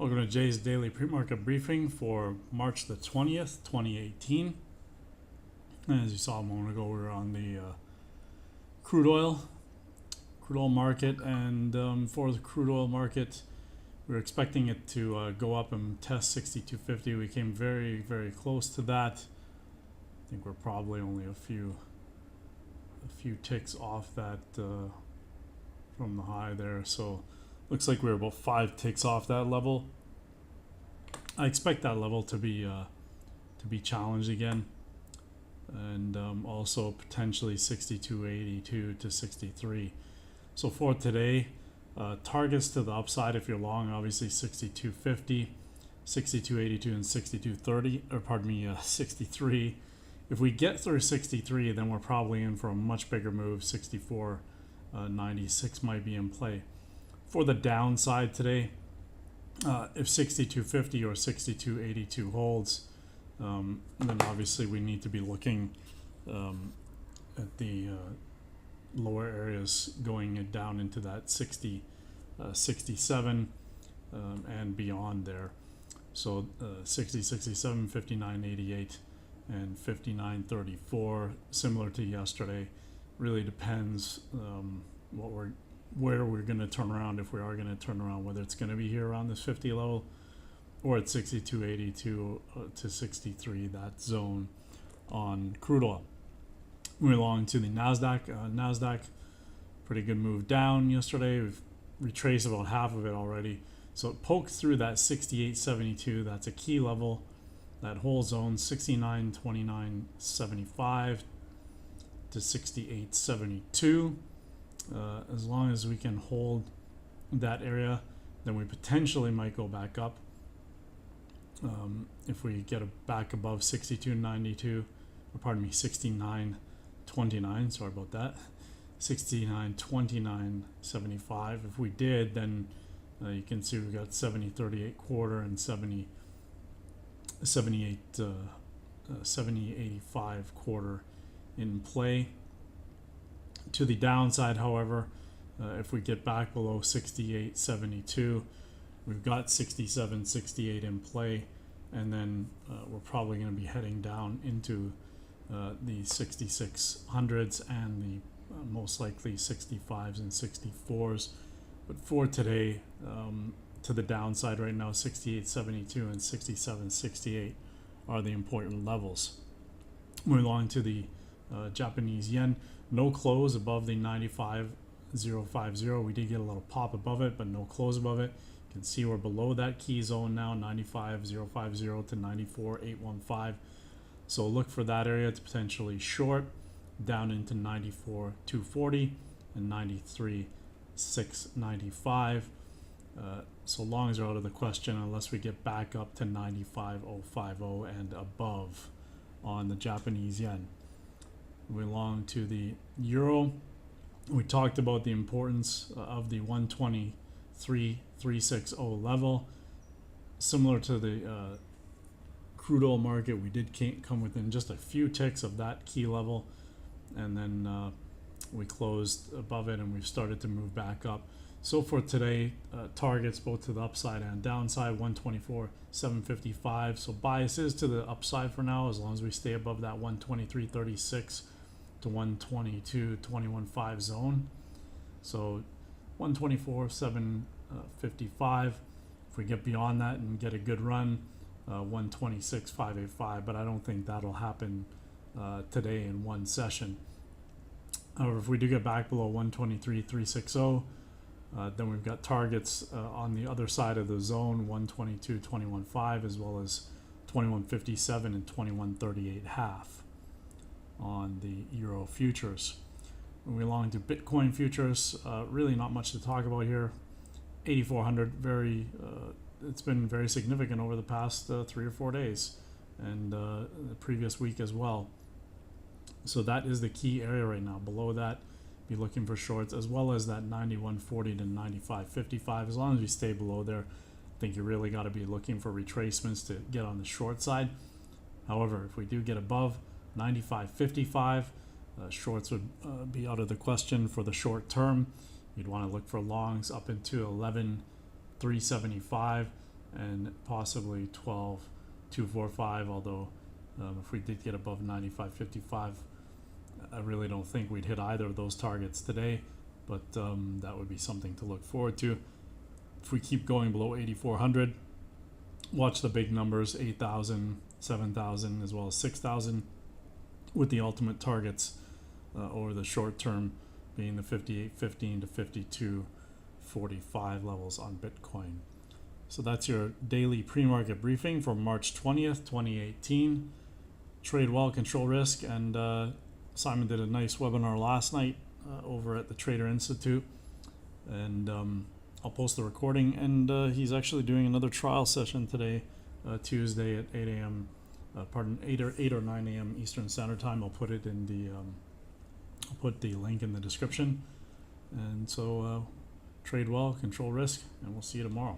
Welcome to Jay's Daily Pre-Market Briefing for March the 20th, 2018. As you saw a moment ago, we were on the crude oil market, and for the crude oil market, we were expecting it to go up and test 62.50. We came very, very close to that. I think we're probably only a few ticks off that from the high there. So looks like we're about 5 ticks off that level. I expect that level to be challenged again, and also potentially 62.82 to 63. So for today, targets to the upside if you're long, obviously 62.50, 62.82, and 62.30, or pardon me, 63. If we get through 63, then we're probably in for a much bigger move. 64.96 might be in play. For the downside today, if 62.50 or 62.82 holds, then obviously we need to be looking at the lower areas going down into that 67 and beyond there. So 60, 67, 59.88, and 59.34, similar to yesterday. Really depends where we're going to turn around, if we are going to turn around, whether it's going to be here around this 50 level or at 62.82 to 63, that zone on crude oil. Moving along to the Nasdaq. Nasdaq, pretty good move down yesterday. We've retraced about half of it already. So it poked through that 68.72. That's a key level. That whole zone, 69.29.75 to 68.72. As long as we can hold that area, then we potentially might go back up. If we get back above 62.92, or pardon me, 69.29, sorry about that, 69.29.75. If we did, then you can see we've got 70.38 quarter and 70.85 quarter in play. To the downside, however, if we get back below 68.72, we've got 67.68 in play, and then we're probably going to be heading down into the 6600s and the most likely 65s and 64s. But for today, to the downside right now, 68.72 and 67.68 are the important levels. Moving along to the Japanese yen. No close above the 95.050. We did get a little pop above it, but no close above it. You can see we're below that key zone now, 95.050 to 94.815. So look for that area to potentially short down into 94.240 and 93.695. So long as they're out of the question, unless we get back up to 95.050 and above on the Japanese yen. We belong to the euro. We talked about the importance of the 123.360 level. Similar to the crude oil market, we did come within just a few ticks of that key level, and then we closed above it and we've started to move back up. So for today, targets both to the upside and downside, 124.755. So bias is to the upside for now, as long as we stay above that 123.36 to 122.21.5 zone. So 124.755. If we get beyond that and get a good run, 126.585. But I don't think that'll happen today in one session. However, if we do get back below 123.360, then we've got targets on the other side of the zone, 122.21.5, as well as 21.57 and 21.38 half on the euro futures. Moving along to Bitcoin futures, really not much to talk about here. 8,400, it's been very significant over the past 3 or 4 days, and the previous week as well. So that is the key area right now. Below that, be looking for shorts, as well as that 91.40 to 95.55. As long as we stay below there, I think you really got to be looking for retracements to get on the short side. However, if we do get above 95.55, shorts would be out of the question for the short term. You'd want to look for longs up into 11.375. and possibly 12,245, although if we did get above 95.55, I really don't think we'd hit either of those targets today, but that would be something to look forward to. If we keep going below 8,400, watch the big numbers, 8,000, 7,000, as well as 6,000, with the ultimate targets over the short term being the 58.15 to 52.45 levels on Bitcoin. So that's your daily pre-market briefing for March 20th, 2018. Trade well, control risk, and Simon did a nice webinar last night over at the Trader Institute, and I'll post the recording, and he's actually doing another trial session today, Tuesday at 8 a.m. 8 or 9 a.m. Eastern Standard Time. I'll put it in the I'll put the link in the description. And so trade well, control risk, and we'll see you tomorrow.